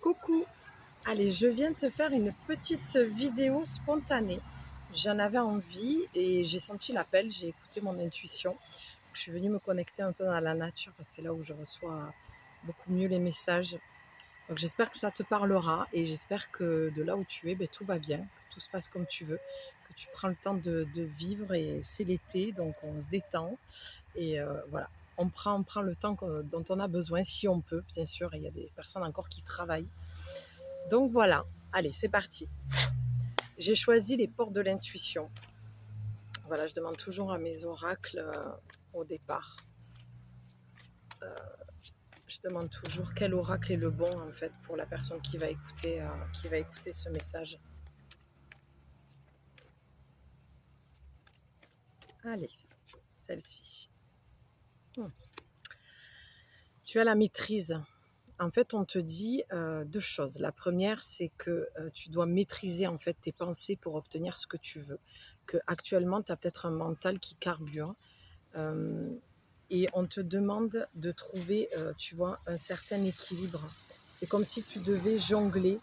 Coucou, allez, je viens te faire une petite vidéo spontanée. J'en avais envie et j'ai senti l'appel, j'ai écouté mon intuition. Je suis venue me connecter un peu dans la nature parce que c'est là où je reçois beaucoup mieux les messages. Donc j'espère que ça te parlera et j'espère que de là où tu es, tout va bien, que tout se passe comme tu veux, que tu prends le temps de vivre et c'est l'été, donc on se détend et voilà. On prend le temps dont on a besoin, si on peut, bien sûr. Il y a des personnes encore qui travaillent. Donc voilà, allez, c'est parti. J'ai choisi les portes de l'intuition. Voilà, je demande toujours à mes oracles au départ. Je demande toujours quel oracle est le bon en fait pour la personne qui va écouter ce message. Allez, celle-ci. Tu as la maîtrise. En fait, on te dit deux choses. La première, c'est que tu dois maîtriser en fait tes pensées pour obtenir ce que tu veux. Que actuellement, tu as peut-être un mental qui carbure. Et on te demande de trouver, tu vois, un certain équilibre. C'est comme si tu devais jongler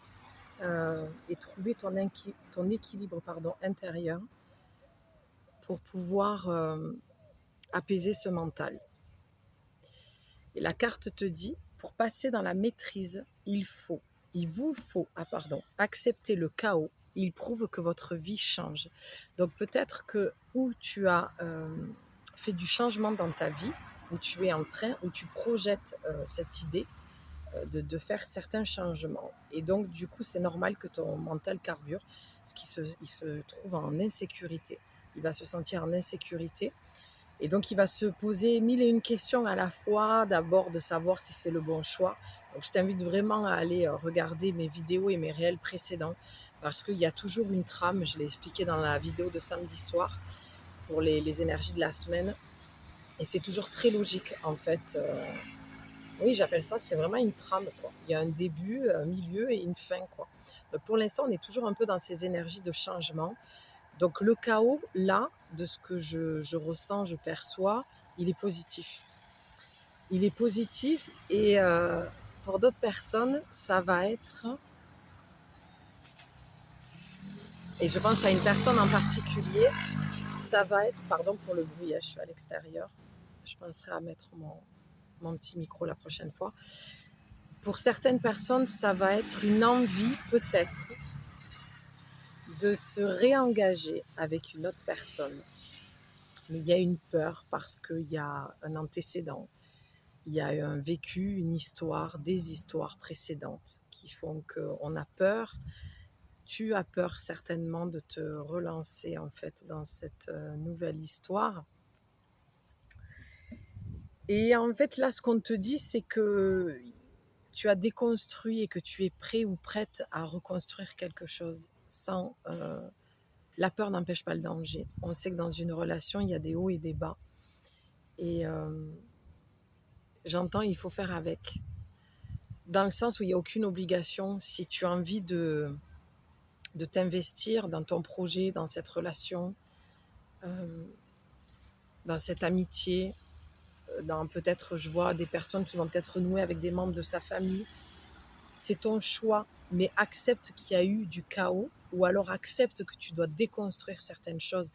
et trouver ton équilibre intérieur pour pouvoir apaiser ce mental. Et la carte te dit, pour passer dans la maîtrise, il vous faut accepter le chaos. Il prouve que votre vie change. Donc peut-être que où tu as fait du changement dans ta vie, où tu es en train, où tu projettes cette idée de faire certains changements. Et donc du coup, c'est normal que ton mental carbure, parce qu'il se trouve en insécurité. Il va se sentir en insécurité. Et donc, il va se poser mille et une questions à la fois, d'abord de savoir si c'est le bon choix. Donc, je t'invite vraiment à aller regarder mes vidéos et mes réels précédents, parce qu'il y a toujours une trame, je l'ai expliqué dans la vidéo de samedi soir, pour les énergies de la semaine. Et c'est toujours très logique, en fait. Oui, j'appelle ça, c'est vraiment une trame, quoi. Il y a un début, un milieu et une fin, quoi. Donc, pour l'instant, on est toujours un peu dans ces énergies de changement. Donc le chaos, là, de ce que je ressens, je perçois, il est positif. Il est positif et pour d'autres personnes, ça va être, et je pense à une personne en particulier, ça va être, pardon pour le bruit, je suis à l'extérieur, je penserai à mettre mon petit micro la prochaine fois. Pour certaines personnes, ça va être une envie peut-être de se réengager avec une autre personne. Mais il y a une peur parce qu'il y a un antécédent. Il y a un vécu, une histoire, des histoires précédentes qui font qu'on a peur. Tu as peur certainement de te relancer en fait dans cette nouvelle histoire. Et en fait là, ce qu'on te dit, c'est que tu as déconstruit et que tu es prêt ou prête à reconstruire quelque chose sans... la peur n'empêche pas le danger. On sait que dans une relation, il y a des hauts et des bas. Et j'entends, il faut faire avec. Dans le sens où il n'y a aucune obligation. Si tu as envie de t'investir dans ton projet, dans cette relation, dans cette amitié, dans peut-être, je vois des personnes qui vont peut-être renouer avec des membres de sa famille, c'est ton choix, mais accepte qu'il y a eu du chaos, ou alors accepte que tu dois déconstruire certaines choses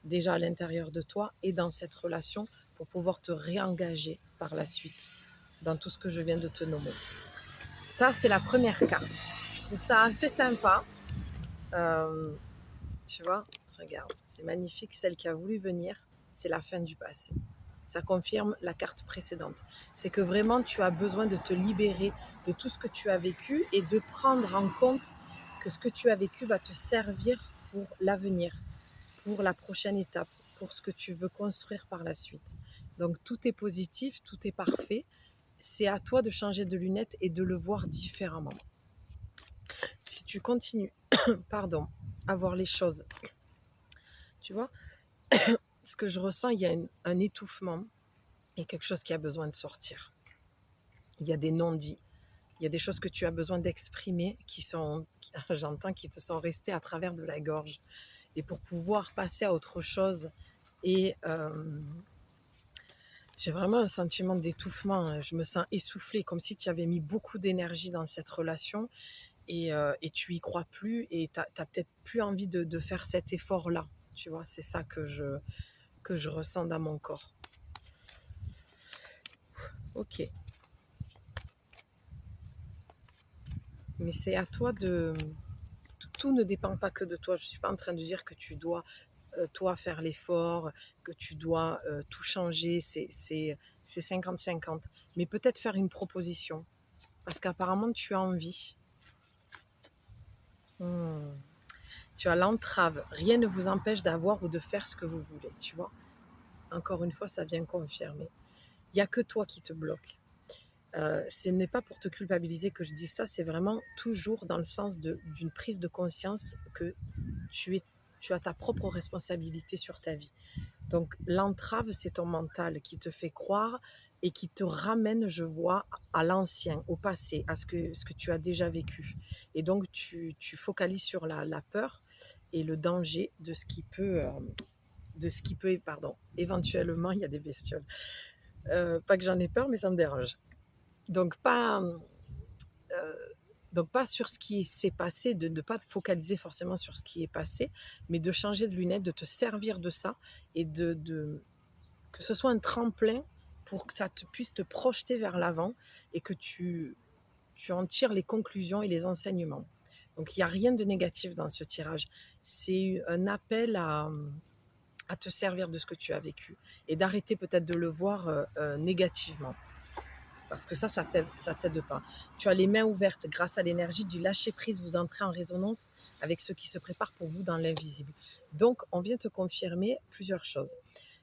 déjà à l'intérieur de toi et dans cette relation pour pouvoir te réengager par la suite dans tout ce que je viens de te nommer. Ça, c'est la première carte. Je trouve ça assez sympa. Tu vois, regarde, c'est magnifique. Celle qui a voulu venir, c'est la fin du passé. Ça confirme la carte précédente. C'est que vraiment, tu as besoin de te libérer de tout ce que tu as vécu et de prendre en compte que ce que tu as vécu va te servir pour l'avenir, pour la prochaine étape, pour ce que tu veux construire par la suite. Donc, tout est positif, tout est parfait. C'est à toi de changer de lunettes et de le voir différemment. Si tu continues, à voir les choses, tu vois, ce que je ressens, il y a un étouffement et quelque chose qui a besoin de sortir. Il y a des non-dits, il y a des choses que tu as besoin d'exprimer j'entends, qui te sont restées à travers de la gorge. Et pour pouvoir passer à autre chose et J'ai vraiment un sentiment d'étouffement, hein. Je me sens essoufflée, comme si tu avais mis beaucoup d'énergie dans cette relation et tu y crois plus et tu as peut-être plus envie de faire cet effort-là, tu vois? C'est ça que je ressens dans mon corps. OK, mais c'est à toi de tout ne dépend pas que de toi. Je suis pas en train de dire que tu dois, toi, faire l'effort, que tu dois, tout changer. C'est 50-50. Mais peut-être faire une proposition, parce qu'apparemment tu as envie. Mmh. Tu as l'entrave. Rien ne vous empêche d'avoir ou de faire ce que vous voulez, tu vois? Encore une fois, ça vient confirmer. Il y a que toi qui te bloque. Ce n'est pas pour te culpabiliser que je dis ça, c'est vraiment toujours dans le sens d'une prise de conscience que tu es tu as ta propre responsabilité sur ta vie. Donc l'entrave, c'est ton mental qui te fait croire et qui te ramène, je vois, à l'ancien, au passé, à ce que tu as déjà vécu. Et donc tu focalises sur la peur et le danger de ce qui peut, pardon, éventuellement, il y a des bestioles. Pas que j'en ai peur, mais ça me dérange. Donc pas, euh, donc pas sur ce qui s'est passé, de ne pas te focaliser forcément sur ce qui est passé, mais de changer de lunettes, de te servir de ça et que ce soit un tremplin pour que ça te puisse te projeter vers l'avant et que tu en tires les conclusions et les enseignements. Donc il n'y a rien de négatif dans ce tirage. C'est un appel à te servir de ce que tu as vécu et d'arrêter peut-être de le voir négativement. Parce que ça t'aide pas. Tu as les mains ouvertes grâce à l'énergie du lâcher-prise. Vous entrez en résonance avec ce qui se prépare pour vous dans l'invisible. Donc, on vient te confirmer plusieurs choses.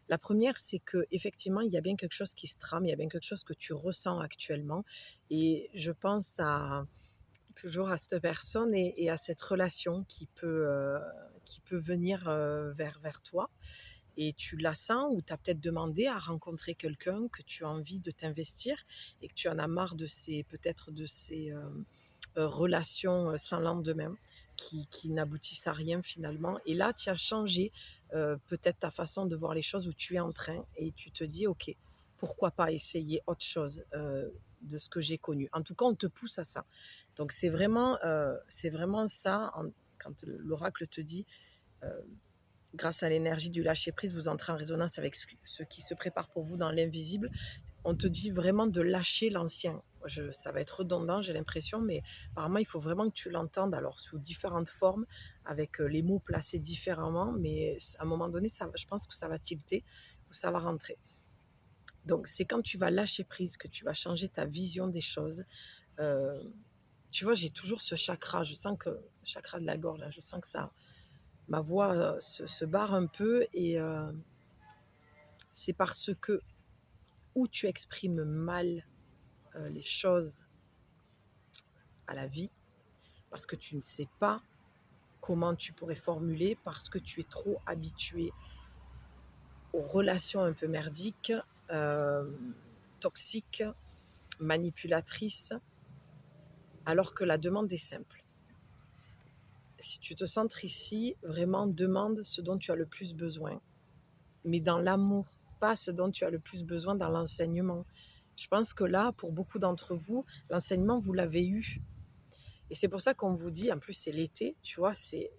La première, c'est que effectivement, il y a bien quelque chose qui se trame, il y a bien quelque chose que tu ressens actuellement. Et je pense toujours à cette personne et à cette relation qui peut venir vers toi. Et tu la sens ou tu as peut-être demandé à rencontrer quelqu'un que tu as envie de t'investir et que tu en as marre de peut-être de ces relations sans lendemain qui n'aboutissent à rien finalement. Et là, tu as changé peut-être ta façon de voir les choses où tu es en train et tu te dis, OK, pourquoi pas essayer autre chose de ce que j'ai connu. En tout cas, on te pousse à ça. Donc, c'est vraiment ça, quand l'oracle te dit, grâce à l'énergie du lâcher-prise, vous entrez en résonance avec ce qui se prépare pour vous dans l'invisible. On te dit vraiment de lâcher l'ancien. Ça va être redondant, j'ai l'impression, mais apparemment, il faut vraiment que tu l'entendes, alors sous différentes formes, avec les mots placés différemment, mais à un moment donné, je pense que ça va tilter ou ça va rentrer. Donc, c'est quand tu vas lâcher prise que tu vas changer ta vision des choses. Euh, Tu vois, j'ai toujours ce chakra, je sens que, le chakra de la gorge, là, je sens que ça, ma voix se barre un peu et c'est parce que où tu exprimes mal les choses à la vie, parce que tu ne sais pas comment tu pourrais formuler, parce que tu es trop habitué aux relations un peu merdiques, euh, toxiques, manipulatrices, alors que la demande est simple. Si tu te centres ici, vraiment demande ce dont tu as le plus besoin, mais dans l'amour, pas ce dont tu as le plus besoin dans l'enseignement. Je pense que là, pour beaucoup d'entre vous, l'enseignement, vous l'avez eu. Et c'est pour ça qu'on vous dit, en plus c'est l'été, tu vois, c'est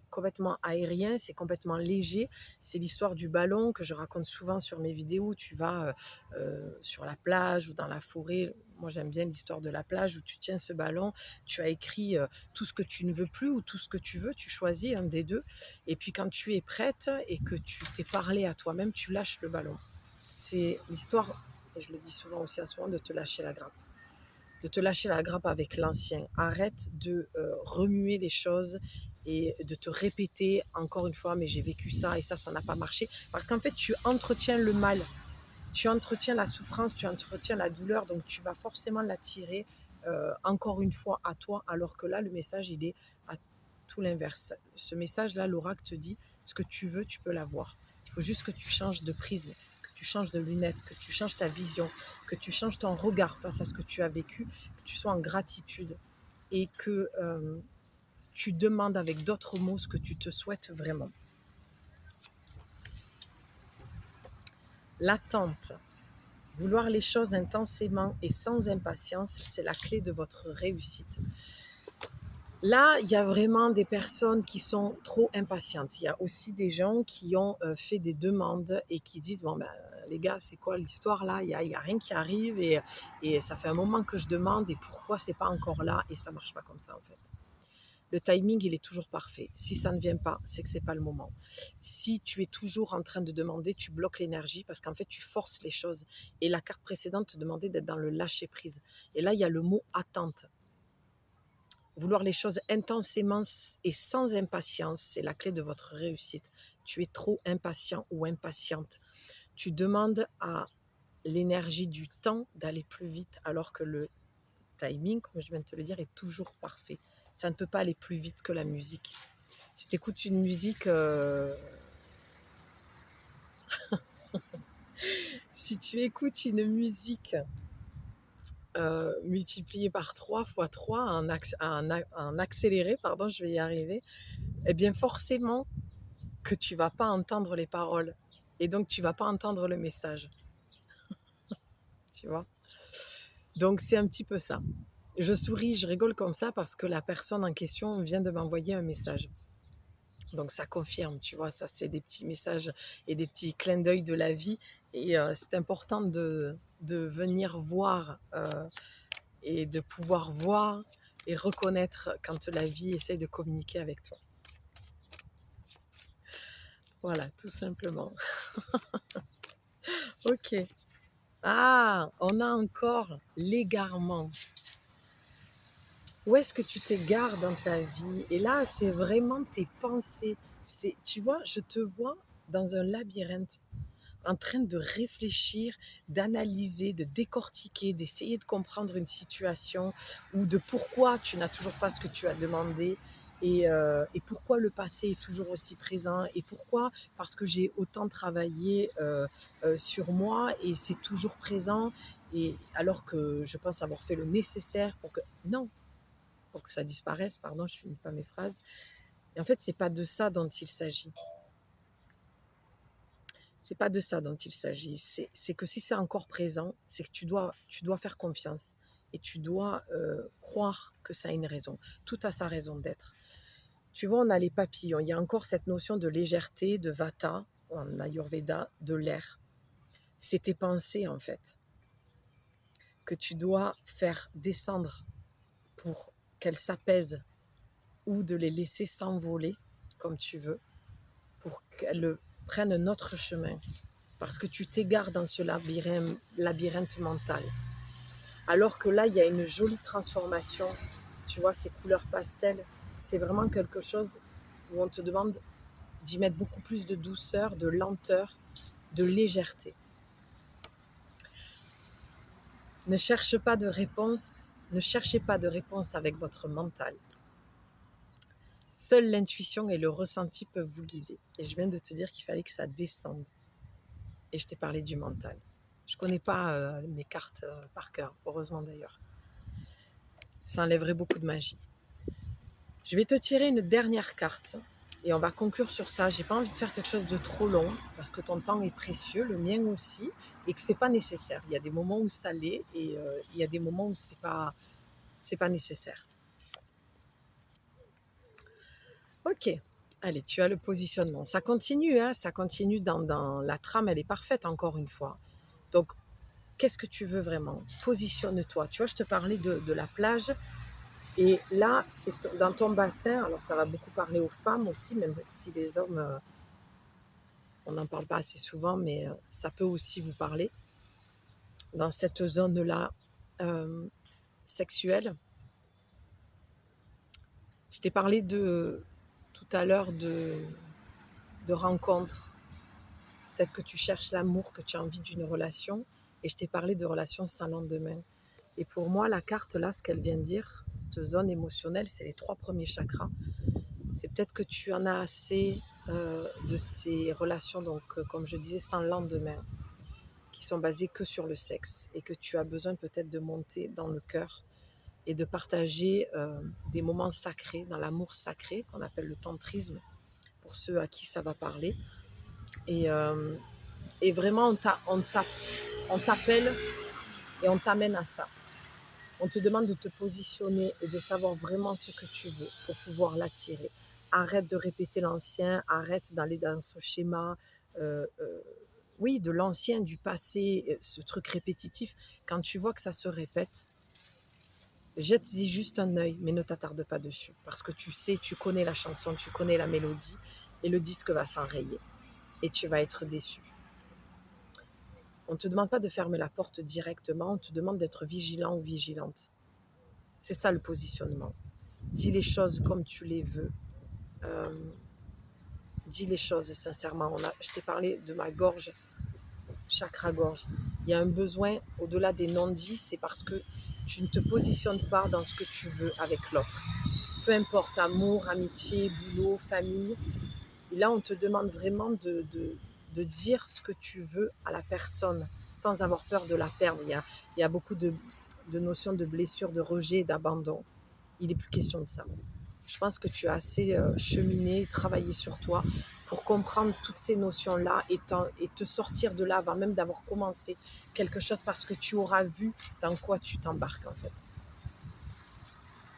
complètement aérien, c'est complètement léger. C'est l'histoire du ballon que je raconte souvent sur mes vidéos. Tu vas sur la plage ou dans la forêt. Moi j'aime bien l'histoire de la plage où tu tiens ce ballon, tu as écrit tout ce que tu ne veux plus ou tout ce que tu veux, tu choisis un des deux. Et puis quand tu es prête et que tu t'es parlé à toi-même, tu lâches le ballon. C'est l'histoire, et je le dis souvent aussi à ce moment, de te lâcher la grappe, de te lâcher la grappe avec l'ancien. Arrête de remuer les choses et de te répéter encore une fois, mais j'ai vécu ça et ça n'a pas marché. Parce qu'en fait, tu entretiens le mal, tu entretiens la souffrance, tu entretiens la douleur, donc tu vas forcément l'attirer encore une fois à toi, alors que là, le message, il est à tout l'inverse. Ce message-là, l'oracle te dit, ce que tu veux, tu peux l'avoir. Il faut juste que tu changes de prisme, que tu changes de lunettes, que tu changes ta vision, que tu changes ton regard face à ce que tu as vécu, que tu sois en gratitude et que tu demandes avec d'autres mots ce que tu te souhaites vraiment. L'attente. Vouloir les choses intensément et sans impatience, c'est la clé de votre réussite. Là, il y a vraiment des personnes qui sont trop impatientes. Il y a aussi des gens qui ont fait des demandes et qui disent, bon ben les gars, c'est quoi l'histoire là? Il y a rien qui arrive et ça fait un moment que je demande et pourquoi c'est pas encore là? Et ça marche pas comme ça en fait. Le timing, il est toujours parfait. Si ça ne vient pas, c'est que c'est pas le moment. Si tu es toujours en train de demander, tu bloques l'énergie parce qu'en fait, tu forces les choses. Et la carte précédente te demandait d'être dans le lâcher prise. Et là, il y a le mot attente. Vouloir les choses intensément et sans impatience, c'est la clé de votre réussite. Tu es trop impatient ou impatiente. Tu demandes à l'énergie du temps d'aller plus vite alors que le timing, comme je viens de te le dire, est toujours parfait. Ça ne peut pas aller plus vite que la musique. Si tu écoutes une musique, si tu écoutes une musique multipliée par 3 fois 3 en accéléré, pardon, je vais y arriver, eh bien forcément que tu vas pas entendre les paroles et donc tu vas pas entendre le message, tu vois. Donc c'est un petit peu ça. Je souris, je rigole comme ça parce que la personne en question vient de m'envoyer un message. Donc ça confirme, tu vois, ça c'est des petits messages et des petits clins d'œil de la vie. Et c'est important de venir voir et de pouvoir voir et reconnaître quand la vie essaie de communiquer avec toi. Voilà, tout simplement. Ok. Ah, on a encore l'égarement. Où est-ce que tu t'égares dans ta vie? Et là, c'est vraiment tes pensées. Tu vois, je te vois dans un labyrinthe, en train de réfléchir, d'analyser, de décortiquer, d'essayer de comprendre une situation ou de pourquoi tu n'as toujours pas ce que tu as demandé et pourquoi le passé est toujours aussi présent et pourquoi, parce que j'ai autant travaillé sur moi et c'est toujours présent et alors que je pense avoir fait le nécessaire pour que... Non, pour que ça disparaisse, pardon, je finis pas mes phrases. Et en fait, c'est pas de ça dont il s'agit. C'est pas de ça dont il s'agit. C'est que si c'est encore présent, c'est que tu dois faire confiance et tu dois croire que ça a une raison. Tout a sa raison d'être. Tu vois, on a les papillons. Il y a encore cette notion de légèreté, de vata, en Ayurveda, de l'air. C'est tes pensées, en fait, que tu dois faire descendre pour qu'elles s'apaisent ou de les laisser s'envoler comme tu veux pour qu'elles prennent un autre chemin. Parce que tu t'égares dans ce labyrinthe mental. Alors que là, il y a une jolie transformation. Tu vois, ces couleurs pastel, c'est vraiment quelque chose où on te demande d'y mettre beaucoup plus de douceur, de lenteur, de légèreté. Ne cherchez pas de réponse avec votre mental. Seule l'intuition et le ressenti peuvent vous guider. Et je viens de te dire qu'il fallait que ça descende. Et je t'ai parlé du mental. Je ne connais pas mes cartes par cœur, heureusement d'ailleurs. Ça enlèverait beaucoup de magie. Je vais te tirer une dernière carte et on va conclure sur ça. J'ai pas envie de faire quelque chose de trop long parce que ton temps est précieux, le mien aussi, et que c'est pas nécessaire. Il y a des moments où ça l'est et il y a des moments où c'est pas nécessaire. Ok, allez, tu as le positionnement. Ça continue, hein, ça continue dans la trame, elle est parfaite encore une fois. Donc, qu'est-ce que tu veux vraiment? Positionne-toi. Tu vois, je te parlais de la plage. Et là, c'est dans ton bassin, alors ça va beaucoup parler aux femmes aussi, même si les hommes, on n'en parle pas assez souvent, mais ça peut aussi vous parler. Dans cette zone-là euh, sexuelle, je t'ai parlé tout à l'heure de rencontres. Peut-être que tu cherches l'amour, que tu as envie d'une relation, et je t'ai parlé de relations sans lendemain. Et pour moi, la carte là, ce qu'elle vient dire, cette zone émotionnelle, c'est les 3 premiers chakras. C'est peut-être que tu en as assez de ces relations, donc comme je disais, sans lendemain, qui sont basées que sur le sexe, et que tu as besoin peut-être de monter dans le cœur et de partager des moments sacrés, dans l'amour sacré, qu'on appelle le tantrisme, pour ceux à qui ça va parler. Et vraiment, on t'a On t'appelle et on t'amène à ça. On te demande de te positionner et de savoir vraiment ce que tu veux pour pouvoir l'attirer. Arrête de répéter l'ancien, arrête d'aller dans ce schéma, euh, euh, oui, de l'ancien, du passé, ce truc répétitif. Quand tu vois que ça se répète, jette-y juste un œil, mais ne t'attarde pas dessus. Parce que tu sais, tu connais la chanson, tu connais la mélodie, et le disque va s'enrayer. Et tu vas être déçu. On ne te demande pas de fermer la porte directement, on te demande d'être vigilant ou vigilante. C'est ça le positionnement. Dis les choses comme tu les veux. Euh, dis les choses sincèrement. Je t'ai parlé de ma gorge, chakra gorge. Il y a un besoin au-delà des non-dits, c'est parce que tu ne te positionnes pas dans ce que tu veux avec l'autre. Peu importe, amour, amitié, boulot, famille. Et là, on te demande vraiment de dire ce que tu veux à la personne sans avoir peur de la perdre. Il y a beaucoup de notions de blessure, de rejet, d'abandon. Il n'est plus question de ça. Je pense que tu as assez cheminé, travaillé sur toi pour comprendre toutes ces notions-là et te sortir de là avant même d'avoir commencé quelque chose parce que tu auras vu dans quoi tu t'embarques en fait.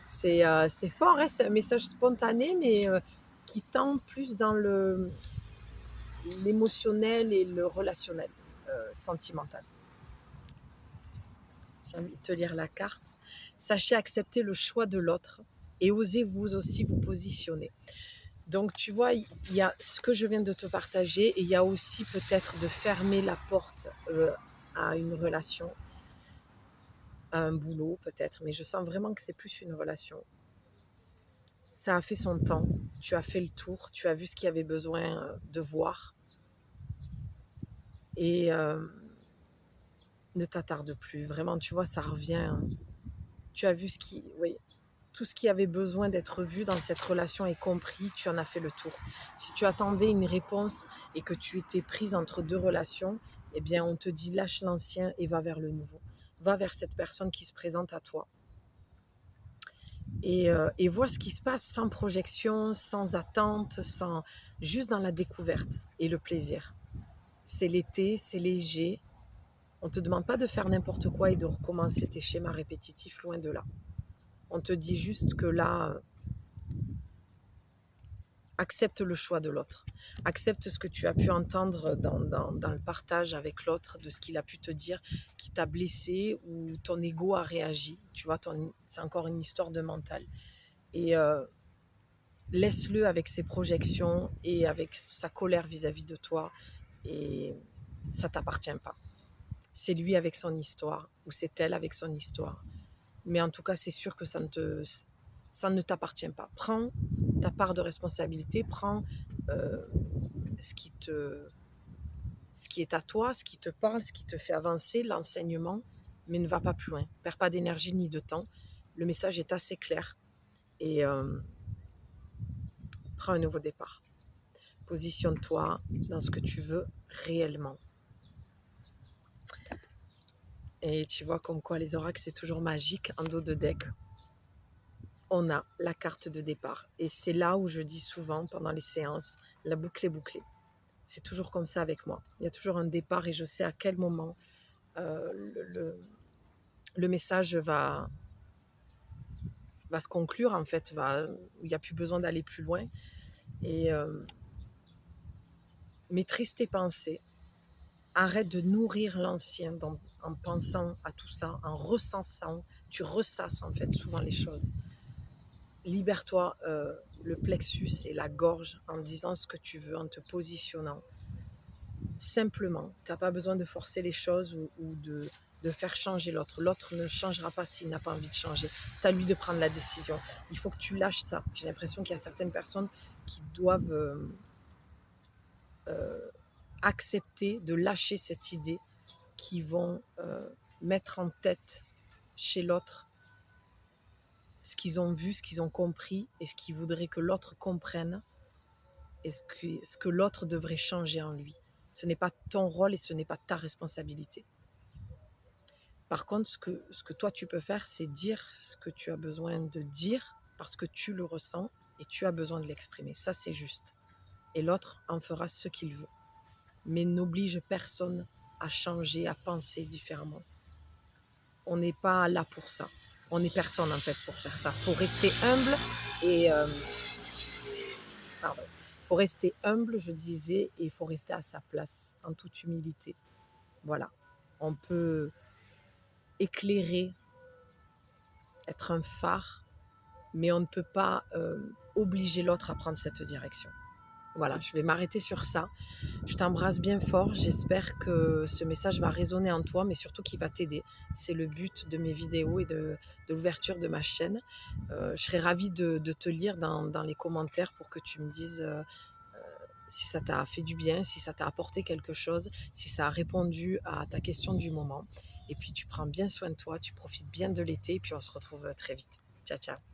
C'est fort, hein, c'est un message spontané mais qui tend plus dans l'émotionnel et le relationnel, sentimental. J'ai envie de te lire la carte. Sachez accepter le choix de l'autre et osez vous aussi vous positionner. Donc tu vois, il y a ce que je viens de te partager et il y a aussi peut-être de fermer la porte à une relation, à un boulot peut-être, mais je sens vraiment que c'est plus une relation. Ça a fait son temps, tu as fait le tour, tu as vu ce qu'il y avait besoin de voir et ne t'attarde plus. Vraiment, tu vois, ça revient. Tu as vu oui, tout ce qui avait besoin d'être vu dans cette relation est compris, tu en as fait le tour. Si tu attendais une réponse et que tu étais prise entre deux relations, eh bien on te dit lâche l'ancien et va vers le nouveau. Va vers cette personne qui se présente à toi. Et vois ce qui se passe sans projection, sans attente, juste dans la découverte et le plaisir. C'est l'été, c'est léger. On ne te demande pas de faire n'importe quoi et de recommencer tes schémas répétitifs, loin de là. On te dit juste que là, accepte le choix de l'autre. Accepte ce que tu as pu entendre dans le partage avec l'autre, de ce qu'il a pu te dire, qui t'a blessé ou ton ego a réagi. Tu vois, c'est encore une histoire de mental. Et laisse-le avec ses projections et avec sa colère vis-à-vis de toi. Et ça ne t'appartient pas. C'est lui avec son histoire ou c'est elle avec son histoire. Mais en tout cas, c'est sûr que ça ne t'appartient pas. Prends ta part de responsabilité, prends euh, ce qui est à toi, ce qui te parle, ce qui te fait avancer, l'enseignement, mais ne va pas plus loin. Perds pas d'énergie ni de temps. Le message est assez clair et prends un nouveau départ. Positionne-toi dans ce que tu veux réellement. Et tu vois comme quoi les oracles, c'est toujours magique. En dos de deck, on a la carte de départ. Et c'est là où je dis souvent pendant les séances, la boucle est bouclée. C'est toujours comme ça avec moi. Il y a toujours un départ et je sais à quel moment le message va se conclure en fait, il n'y a plus besoin d'aller plus loin. Et maîtrise tes pensées. Arrête de nourrir l'ancien en pensant à tout ça, en ressensant. Tu ressasses en fait souvent les choses. Libère-toi le plexus et la gorge en disant ce que tu veux, en te positionnant. Simplement, tu n'as pas besoin de forcer les choses ou de faire changer l'autre. L'autre ne changera pas s'il n'a pas envie de changer. C'est à lui de prendre la décision. Il faut que tu lâches ça. J'ai l'impression qu'il y a certaines personnes qui doivent accepter de lâcher cette idée, qui vont mettre en tête chez l'autre ce qu'ils ont vu, ce qu'ils ont compris et ce qu'ils voudraient que l'autre comprenne et ce que l'autre devrait changer en lui. Ce n'est pas ton rôle et ce n'est pas ta responsabilité. Par contre, ce que toi tu peux faire, c'est dire ce que tu as besoin de dire parce que tu le ressens et tu as besoin de l'exprimer. Ça, c'est juste. Et l'autre en fera ce qu'il veut. Mais n'oblige personne à changer, à penser différemment. On n'est pas là pour ça. On n'est personne en fait pour faire ça. Il faut rester humble et pardon. Faut rester humble, je disais, et il faut rester à sa place, en toute humilité. Voilà. On peut éclairer, être un phare, mais on ne peut pas obliger l'autre à prendre cette direction. Voilà, je vais m'arrêter sur ça. Je t'embrasse bien fort. J'espère que ce message va résonner en toi, mais surtout qu'il va t'aider. C'est le but de mes vidéos et de l'ouverture de ma chaîne. Je serais ravie de te lire dans les commentaires pour que tu me dises si ça t'a fait du bien, si ça t'a apporté quelque chose, si ça a répondu à ta question du moment. Et puis tu prends bien soin de toi, tu profites bien de l'été, et puis on se retrouve très vite. Ciao, ciao.